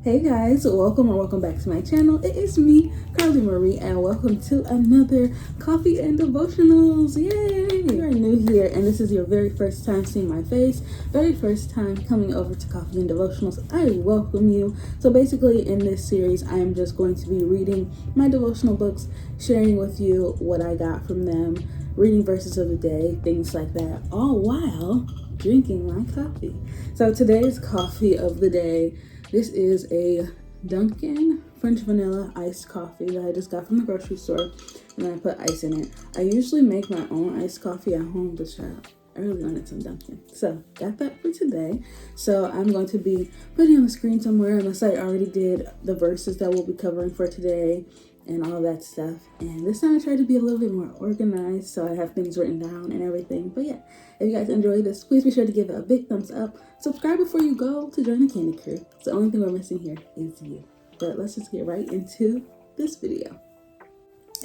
Hey guys, welcome or welcome back to my channel. It is me, Carly Marie, and welcome to another Coffee and Devotionals. Yay! If you are new here and this is your very first time seeing my face, very first time coming over to Coffee and Devotionals, I welcome you. So basically in this series, I am just going to be reading my devotional books, sharing with you what I got from them, reading verses of the day, things like that, all while drinking my coffee. So today's coffee of the day, this is a Dunkin' French vanilla iced coffee that I just got from the grocery store, and then I put ice in it. I usually make my own iced coffee at home, but I really wanted some Dunkin'. So got that for today. So I'm going to be putting on the screen somewhere, unless I already did the verses that we'll be covering for today and all that stuff. And this time I tried to be a little bit more organized, so I have things written down and everything. But yeah, if you guys enjoy this, please be sure to give it a big thumbs up. Subscribe before you go to join the Candy Crew. The only thing we're missing here is you. But let's just get right into this video.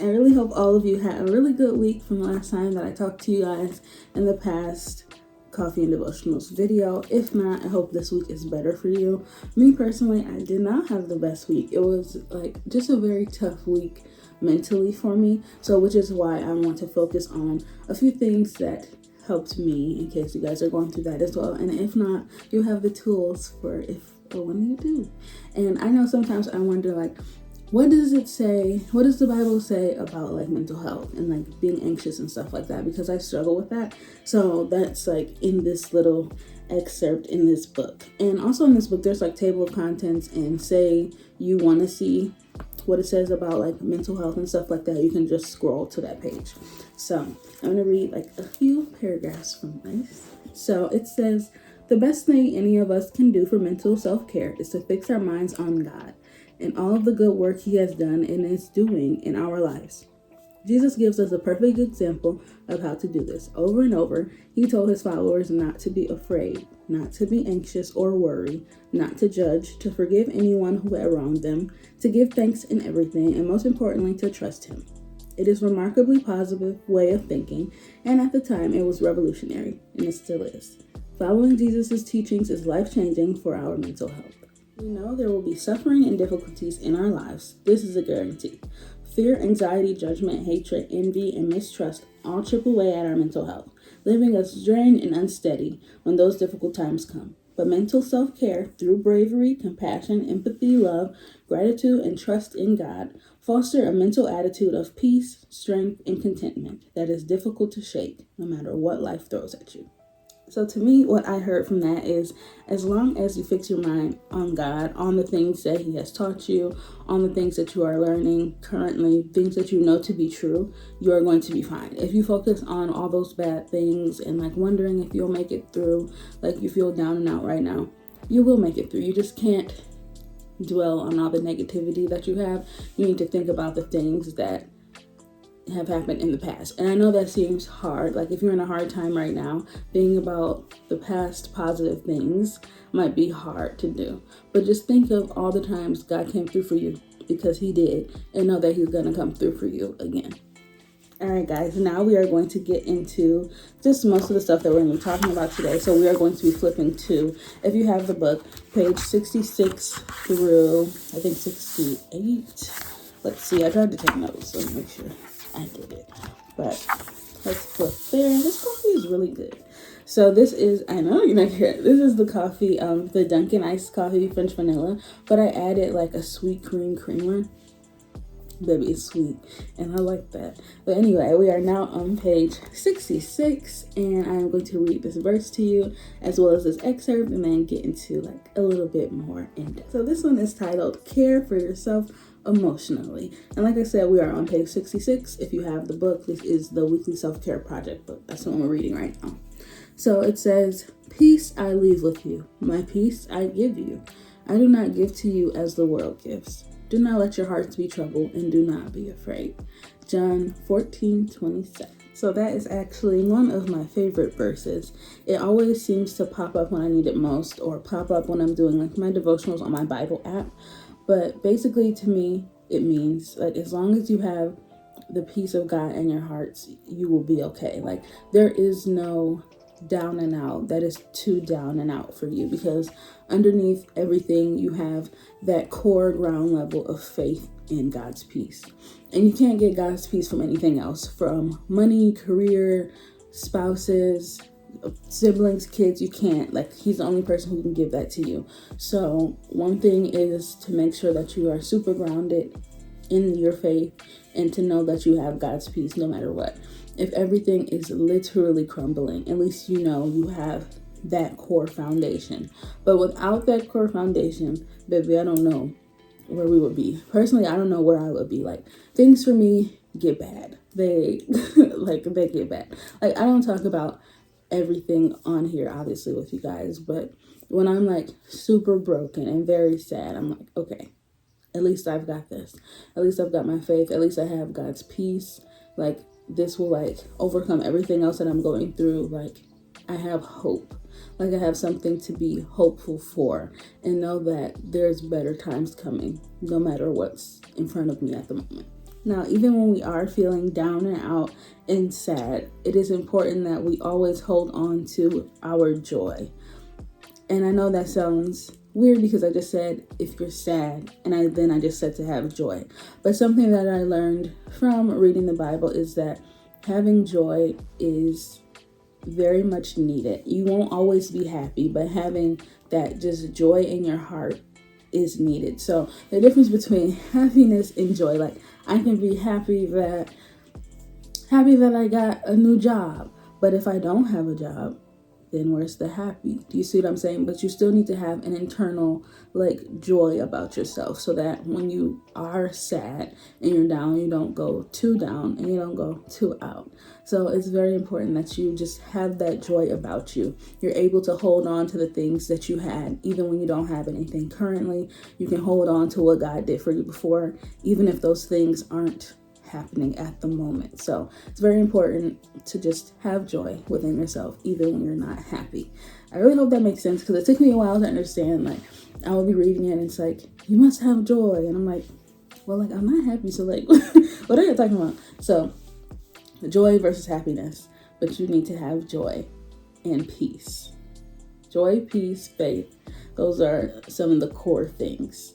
I really hope all of you had a really good week from the last time that I talked to you guys in the past Coffee and Devotionals video. If not, I hope this week is better for you. Me personally, I did not have the best week. It was like just a very tough week mentally for me. So which is why I want to focus on a few things that helped me in case you guys are going through that as well. And if not, you have the tools for if or when you do. And I know sometimes I wonder, like, what does it say? What does the Bible say about like mental health and like being anxious and stuff like that? Because I struggle with that. So that's like in this little excerpt in this book. And also in this book, there's like table of contents, and say you want to see what it says about like mental health and stuff like that, you can just scroll to that page. So I'm gonna read like a few paragraphs from this. So it says, the best thing any of us can do for mental self-care is to fix our minds on God and all of the good work he has done and is doing in our lives. Jesus gives us a perfect example of how to do this. Over and over, he told his followers not to be afraid, not to be anxious or worry, not to judge, to forgive anyone who had wronged them, to give thanks in everything, and most importantly, to trust him. It is a remarkably positive way of thinking, and at the time, it was revolutionary, and it still is. Following Jesus' teachings is life-changing for our mental health. We know there will be suffering and difficulties in our lives. This is a guarantee. Fear, anxiety, judgment, hatred, envy, and mistrust all chip away at our mental health, leaving us drained and unsteady when those difficult times come. But mental self-care, through bravery, compassion, empathy, love, gratitude, and trust in God, foster a mental attitude of peace, strength, and contentment that is difficult to shake no matter what life throws at you. So to me, what I heard from that is, as long as you fix your mind on God, on the things that he has taught you, on the things that you are learning currently, things that you know to be true, you are going to be fine. If you focus on all those bad things and like wondering if you'll make it through, like you feel down and out right now, you will make it through. You just can't dwell on all the negativity that you have. You need to think about the things that have happened in the past. And I know that seems hard. Like if you're in a hard time right now, thinking about the past positive things might be hard to do. But just think of all the times God came through for you, because he did, and know that he's gonna come through for you again. All right, guys, now we are going to get into just most of the stuff that we're going to be talking about today. So we are going to be flipping to, if you have the book, page 66 through, I think, 68. Let's see, I tried to take notes, so make sure I did it. But let's flip there. This coffee is really good. So this is, I know you're not here. This is the coffee, the Dunkin' iced coffee, French vanilla. But I added like a sweet cream creamer. Baby, it's sweet, and I like that. But anyway, we are now on page 66, and I'm going to read this verse to you, as well as this excerpt, and then get into like a little bit more in depth. So this one is titled, Care for Yourself Emotionally. And like I said, we are on page 66. If you have the book, this is the Weekly Self-Care Project book. That's the one we're reading right now. So it says, peace I leave with you, my peace I give you. I do not give to you as the world gives. Do not let your hearts be troubled, and do not be afraid. John 14:27. So that is actually one of my favorite verses. It always seems to pop up when I need it most, or pop up when I'm doing like my devotionals on my Bible app. But basically to me, it means like as long as you have the peace of God in your hearts, you will be okay. Like there is no down and out, that is too down and out for you, because underneath everything you have that core ground level of faith in God's peace. And you can't get God's peace from anything else, from money, career, spouses, siblings, kids. You can't. Like, he's the only person who can give that to you. So one thing is to make sure that you are super grounded in your faith and to know that you have God's peace no matter what. If everything is literally crumbling, at least you know you have that core foundation. But without that core foundation, baby, I don't know where we would be. Personally, I don't know where I would be. Like, things for me get bad. They they get bad. Like, I don't talk about everything on here obviously with you guys, but when I'm like super broken and very sad, I'm like, okay, at least I've got this. At least I've got my faith. At least I have God's peace. Like, this will like overcome everything else that I'm going through. Like, I have hope. Like, I have something to be hopeful for, and know that there's better times coming no matter what's in front of me at the moment. Now, even when we are feeling down and out and sad, it is important that we always hold on to our joy. And I know that sounds weird because I just said if you're sad, and I just said to have joy. But something that I learned from reading the Bible is that having joy is very much needed. You won't always be happy, but having that just joy in your heart is needed. So the difference between happiness and joy, like, I can be happy that I got a new job, but if I don't have a job, then where's the happy? Do you see what I'm saying? But you still need to have an internal like joy about yourself, so that when you are sad and you're down, you don't go too down and you don't go too out. So it's very important that you just have that joy about you. You're able to hold on to the things that you had, even when you don't have anything currently. You can hold on to what God did for you before, even if those things aren't happening at the moment. So it's very important to just have joy within yourself, even when you're not happy. I really hope that makes sense, because it took me a while to understand. Like, I will be reading it and it's like, you must have joy, and I'm like, well, like, I'm not happy, so like what are you talking about? So joy versus happiness, but you need to have joy and peace. Joy, peace, faith, those are some of the core things.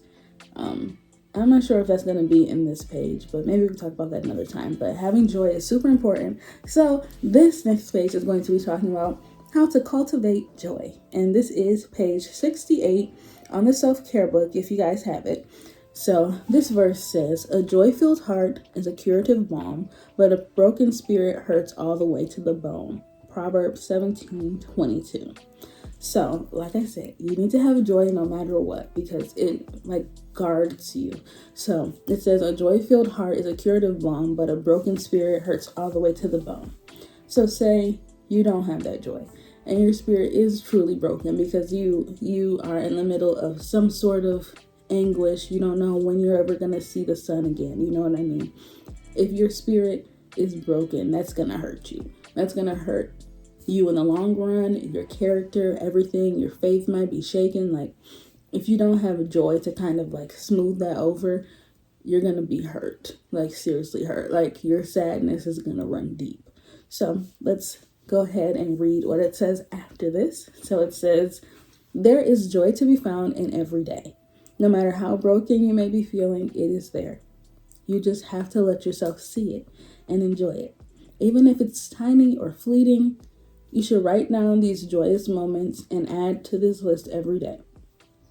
I'm not sure if that's going to be in this page, but maybe we can talk about that another time. But having joy is super important. So this next page is going to be talking about how to cultivate joy. And this is page 68 on the self-care book, if you guys have it. So this verse says, a joy-filled heart is a curative balm, but a broken spirit hurts all the way to the bone. Proverbs 17:22. So, like I said, you need to have joy no matter what, because it like guards you. So it says a joy-filled heart is a curative balm, but a broken spirit hurts all the way to the bone. So say you don't have that joy and your spirit is truly broken because you are in the middle of some sort of anguish. You don't know when you're ever going to see the sun again. You know what I mean? If your spirit is broken, that's going to hurt you. That's going to hurt you in the long run, your character, everything. Your faith might be shaken. Like, if you don't have joy to kind of like smooth that over, you're going to be hurt, like seriously hurt. Like, your sadness is going to run deep. So let's go ahead and read what it says after this. So it says, there is joy to be found in every day. No matter how broken you may be feeling, it is there. You just have to let yourself see it and enjoy it. Even if it's tiny or fleeting, you should write down these joyous moments and add to this list every day.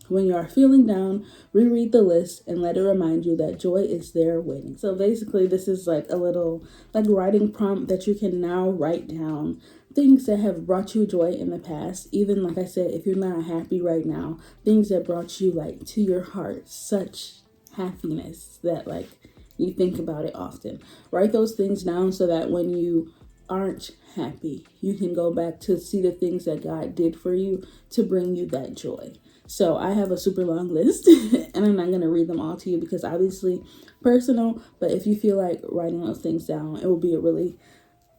When you are feeling down, reread the list and let it remind you that joy is there waiting. So basically, this is like a little like writing prompt that you can now write down things that have brought you joy in the past. Even like I said, if you're not happy right now, things that brought you like to your heart such happiness that like you think about it often. Write those things down so that when you aren't happy, you can go back to see the things that God did for you to bring you that joy. So I have a super long list and I'm not going to read them all to you because obviously personal, but if you feel like writing those things down, it will be a really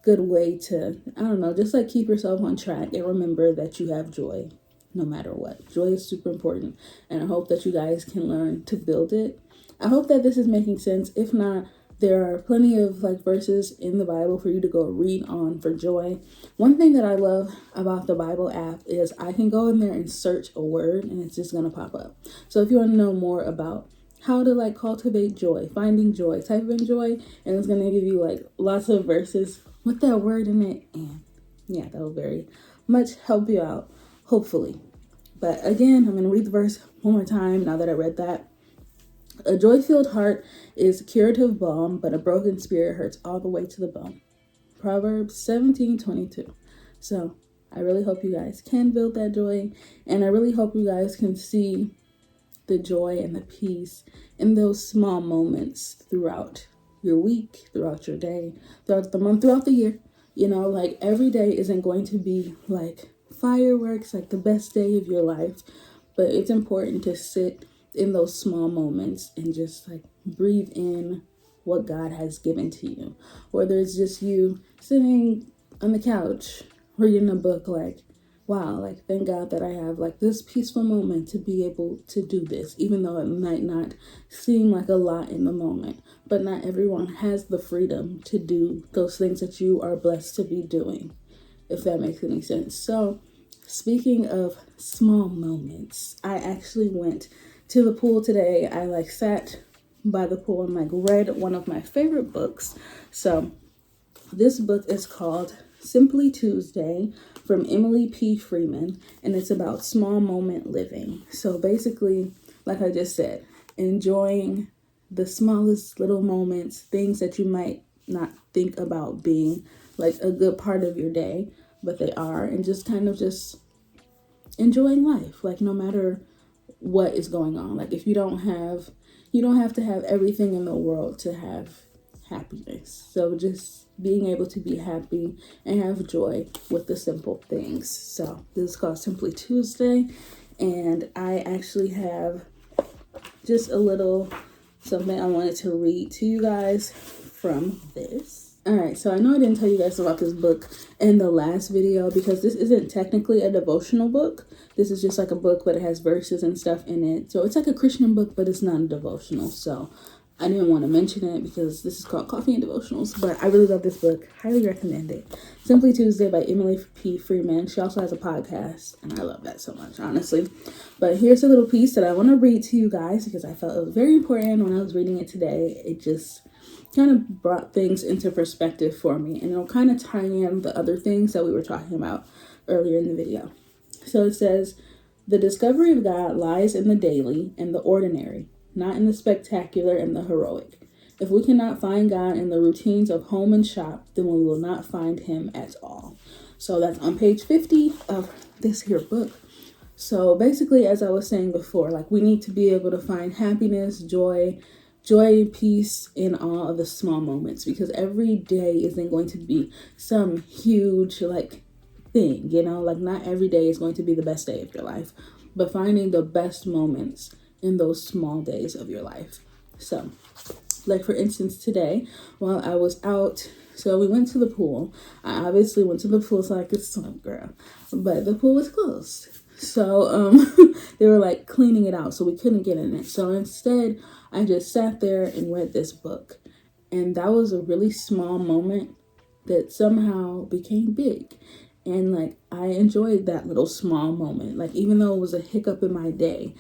good way to, I don't know, just like keep yourself on track and remember that you have joy no matter what. Joy is super important, and I hope that you guys can learn to build it. I hope that this is making sense. If not, There are plenty of like verses in the Bible for you to go read on for joy. One thing that I love about the Bible app is I can go in there and search a word and it's just going to pop up. So if you want to know more about how to like cultivate joy, finding joy, type in joy, and it's going to give you like lots of verses with that word in it. And yeah, that will very much help you out, hopefully. But again, I'm going to read the verse one more time now that I read that. A joy-filled heart is curative balm, but a broken spirit hurts all the way to the bone. Proverbs 17:22. So I really hope you guys can build that joy, and I really hope you guys can see the joy and the peace in those small moments throughout your week, throughout your day, throughout the month, throughout the year. You know, like every day isn't going to be like fireworks, like the best day of your life, but it's important to sit in those small moments and just like breathe in what God has given to you. Whether it's just you sitting on the couch reading a book, like, wow, like thank God that I have like this peaceful moment to be able to do this, even though it might not seem like a lot in the moment. But not everyone has the freedom to do those things that you are blessed to be doing, if that makes any sense. So speaking of small moments, I actually went to the pool today. I like sat by the pool and like read one of my favorite books. So this book is called Simply Tuesday from Emily P. Freeman, and it's about small moment living. So basically, like I just said, enjoying the smallest little moments, things that you might not think about being like a good part of your day, but they are, and just kind of just enjoying life, like no matter what is going on. Like if you don't have to have everything in the world to have happiness. So just being able to be happy and have joy with the simple things. So this is called Simply Tuesday, and I actually have just a little something I wanted to read to you guys from this. All right, so I know I didn't tell you guys about this book in the last video because this isn't technically a devotional book. This is just like a book, but it has verses and stuff in it. So it's like a Christian book, but it's not a devotional. So I didn't want to mention it because this is called Coffee and Devotionals, but I really love this book. Highly recommend it. Simply Tuesday by Emily P. Freeman. She also has a podcast, and I love that so much, honestly. But here's a little piece that I want to read to you guys because I felt it was very important when I was reading it today. It just kind of brought things into perspective for me, and it'll kind of tie in the other things that we were talking about earlier in the video. So it says, the discovery of God lies in the daily and the ordinary, not in the spectacular and the heroic. If we cannot find God in the routines of home and shop, then we will not find him at all. So that's on page 50 of this here book. So basically, as I was saying before, like we need to be able to find happiness, joy, peace in all of the small moments, because every day isn't going to be some huge like thing, you know, like not every day is going to be the best day of your life, but finding the best moments in those small days of your life. So like for instance, today while I was out, so we went to the pool. I obviously went to the pool so I could swim, girl, but the pool was closed. So they were like cleaning it out, so we couldn't get in it. So instead, I just sat there and read this book. And that was a really small moment that somehow became big. And like I enjoyed that little small moment. Like even though it was a hiccup in my day,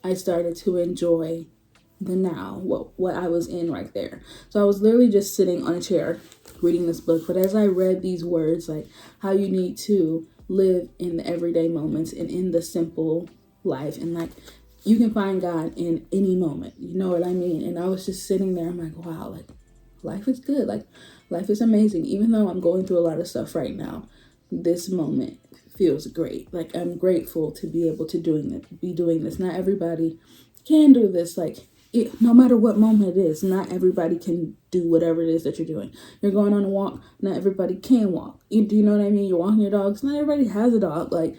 I started to enjoy the now, what I was in right there. So I was literally just sitting on a chair reading this book. But as I read these words, like how you need to live in the everyday moments and in the simple life, and like you can find God in any moment, you know what I mean? And I was just sitting there, I'm like, wow, like life is good, like life is amazing. Even though I'm going through a lot of stuff right now, this moment feels great. Like I'm grateful to be able to be doing this. Not everybody can do this, like no matter what moment it is. Not everybody can do whatever it is that you're doing. You're going on a walk, not everybody can walk. Do you know what I mean? You're walking your dogs, not everybody has a dog. Like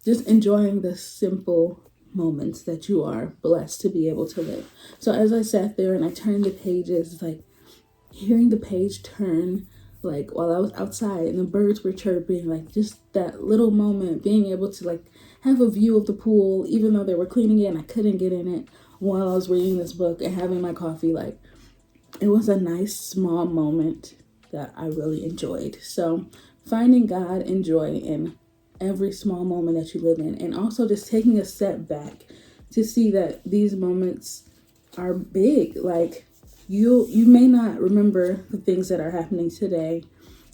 just enjoying the simple moments that you are blessed to be able to live. So as I sat there and I turned the pages, like hearing the page turn, like while I was outside and the birds were chirping, like just that little moment, being able to like have a view of the pool, even though they were cleaning it and I couldn't get in it, while I was reading this book and having my coffee, like it was a nice small moment that I really enjoyed. So finding God and joy in every small moment that you live in, and also just taking a step back to see that these moments are big. Like you may not remember the things that are happening today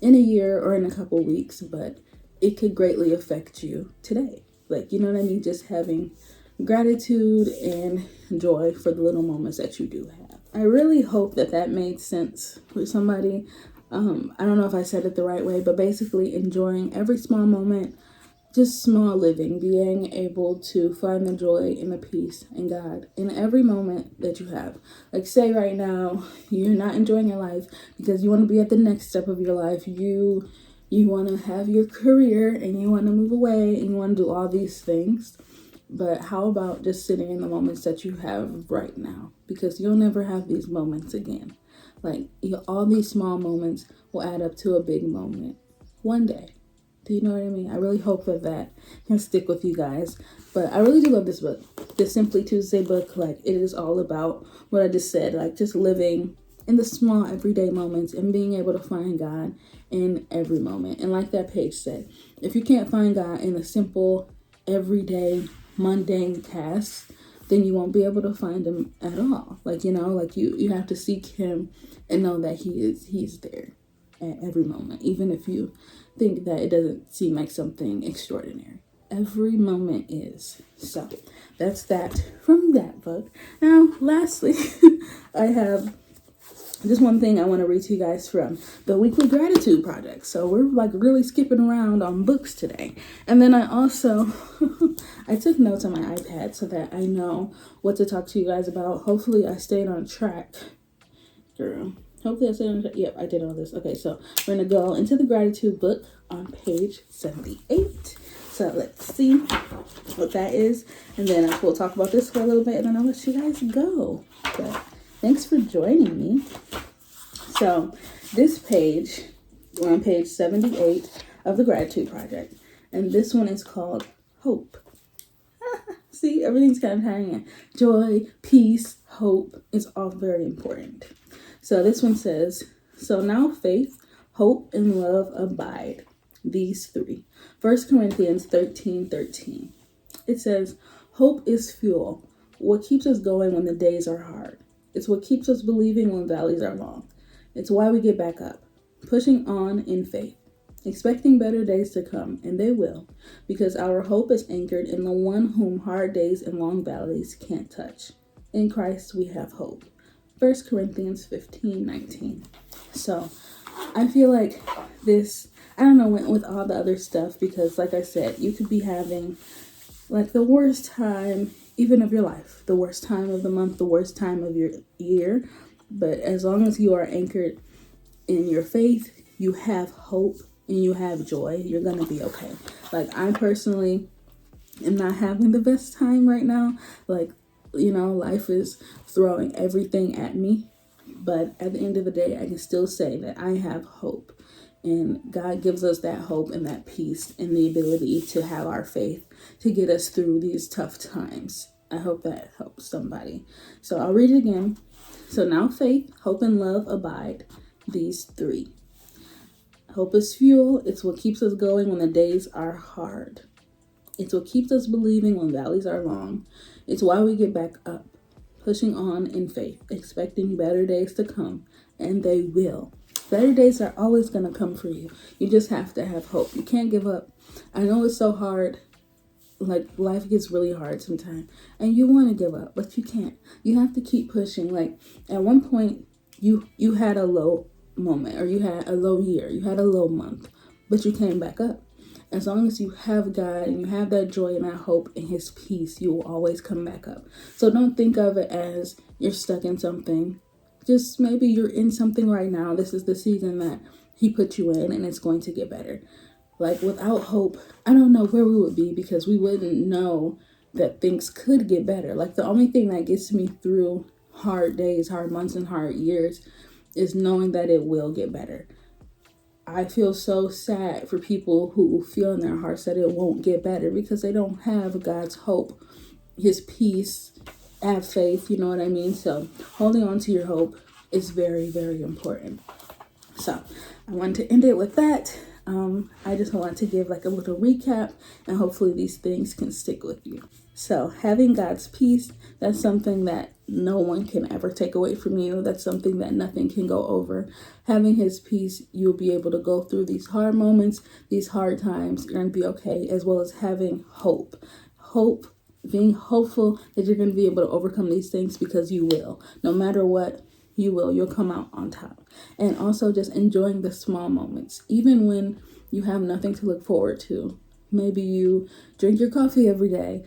in a year or in a couple weeks, but it could greatly affect you today. Like, you know what I mean? Just having gratitude and joy for the little moments that you do have. I really hope that that made sense for somebody. I don't know if I said it the right way, but basically enjoying every small moment, just small living, being able to find the joy and the peace in God in every moment that you have. Like, say right now you're not enjoying your life because you want to be at the next step of your life. You want to have your career and you want to move away and you want to do all these things. But how about just sitting in the moments that you have right now? Because you'll never have these moments again. Like, all these small moments will add up to a big moment one day. Do you know what I mean? I really hope that that can stick with you guys. But I really do love this book. This Simply Tuesday book, like, it is all about what I just said, like just living in the small everyday moments and being able to find God in every moment. And like that page said, if you can't find God in the simple, everyday, mundane tasks, then you won't be able to find him at all. Like, like you have to seek him and know that he's there at every moment, even if you think that it doesn't seem like something extraordinary. Every moment is. So that's that from that book. Now, lastly, I have just one thing I want to read to you guys from the weekly gratitude project. So we're like really skipping around on books today. And then I also, I took notes on my iPad so that I know what to talk to you guys about. Hopefully I stayed on track. Girl. Hopefully I stayed on track. Yep, I did all this. Okay, so we're going to go into the gratitude book on page 78. So let's see what that is. And then we'll talk about this for a little bit and then I'll let you guys go. But thanks for joining me. So this page, we're on page 78 of the Gratitude Project. And this one is called Hope. See, everything's kind of tying in. Joy, peace, hope is all very important. So this one says, so now faith, hope, and love abide. These three. 1 Corinthians 13:13. It says, hope is fuel. What keeps us going when the days are hard. It's what keeps us believing when valleys are long. It's why we get back up, pushing on in faith, expecting better days to come, and they will, because our hope is anchored in the one whom hard days and long valleys can't touch. In Christ we have hope. 1 Corinthians 15:19. So I feel like this, I don't know, went with all the other stuff because, like I said, you could be having like the worst time even of your life, the worst time of the month, the worst time of your year. But as long as you are anchored in your faith, you have hope and you have joy, you're going to be okay. Like, I personally am not having the best time right now. Like, life is throwing everything at me. But at the end of the day, I can still say that I have hope. And God gives us that hope and that peace and the ability to have our faith to get us through these tough times. I hope that helps somebody. So I'll read it again. So now faith, hope, and love abide. These three. Hope is fuel. It's what keeps us going when the days are hard. It's what keeps us believing when valleys are long. It's why we get back up, pushing on in faith, expecting better days to come, and they will. Better days are always going to come for you. You just have to have hope. You can't give up. I know it's so hard. Like, life gets really hard sometimes, and you want to give up, but you can't. You have to keep pushing. Like, at one point, you had a low moment, or you had a low year, you had a low month, but you came back up. As long as you have God and you have that joy and that hope and his peace, you will always come back up. So don't think of it as you're stuck in something. Just maybe you're in something right now. This is the season that he put you in, and it's going to get better. Like, without hope, I don't know where we would be, because we wouldn't know that things could get better. Like, the only thing that gets me through hard days, hard months, and hard years is knowing that it will get better. I feel so sad for people who feel in their hearts that it won't get better because they don't have God's hope, his peace, have faith, you know what I mean? So holding on to your hope is very, very important. So I wanted to end it with that. I just want to give like a little recap, and hopefully these things can stick with you. So having God's peace, that's something that no one can ever take away from you. That's something that nothing can go over. Having his peace, you'll be able to go through these hard moments, these hard times. You're going to be okay, as well as having hope. Hope, being hopeful that you're going to be able to overcome these things, because you will. No matter what, you will. You'll come out on top. And also just enjoying the small moments, even when you have nothing to look forward to. Maybe you drink your coffee every day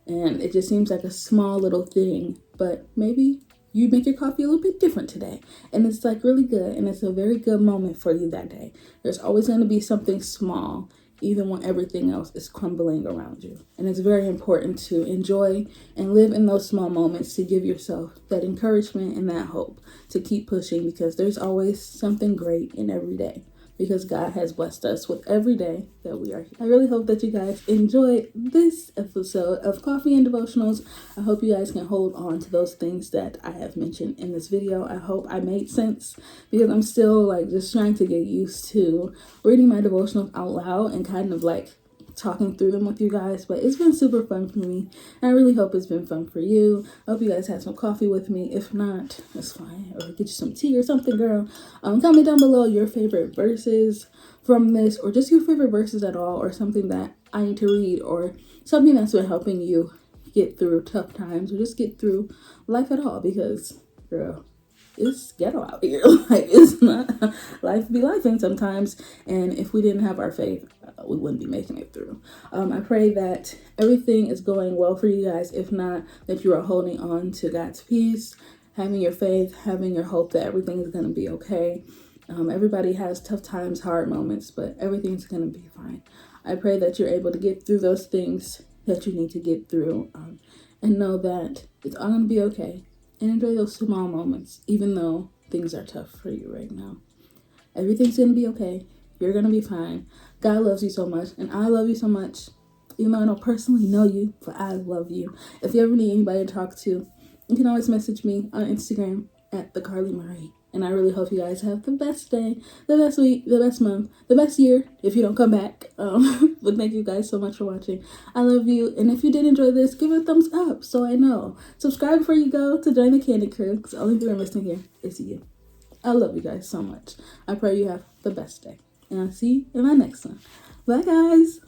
and it just seems like a small little thing, but maybe you make your coffee a little bit different today and it's like really good, and it's a very good moment for you that day. There's always going to be something small, even when everything else is crumbling around you. And it's very important to enjoy and live in those small moments, to give yourself that encouragement and that hope to keep pushing, because there's always something great in every day, because God has blessed us with every day that we are here. I really hope that you guys enjoyed this episode of Coffee and Devotionals. I hope you guys can hold on to those things that I have mentioned in this video. I hope I made sense, because I'm still like just trying to get used to reading my devotionals out loud and kind of like talking through them with you guys. But it's been super fun for me, and I really hope it's been fun for you. I hope you guys had some coffee with me. If not, that's fine, or get you some tea or something, girl. Comment down below your favorite verses from this, or just your favorite verses at all, or something that I need to read, or something that's been helping you get through tough times, or just get through life at all, because girl, it's ghetto out here. Like, it's not, life be lifing sometimes, and if we didn't have our faith, we wouldn't be making it through. I pray that everything is going well for you guys. If not, that you are holding on to God's peace, having your faith, having your hope that everything is going to be okay. Everybody has tough times, hard moments, but everything's going to be fine. I pray that you're able to get through those things that you need to get through, and know that it's all going to be okay. And enjoy those small moments, even though things are tough for you right now. Everything's going to be okay. You're going to be fine. God loves you so much, and I love you so much. Even though I don't personally know you, but I love you. If you ever need anybody to talk to, you can always message me on Instagram at @thecarlymarie. And I really hope you guys have the best day, the best week, the best month, the best year, if you don't come back. But thank you guys so much for watching. I love you. And if you did enjoy this, give it a thumbs up so I know. Subscribe before you go to join the Candy Crew, because the only thing we're missing here is you. I love you guys so much. I pray you have the best day. And I'll see you in my next one. Bye, guys.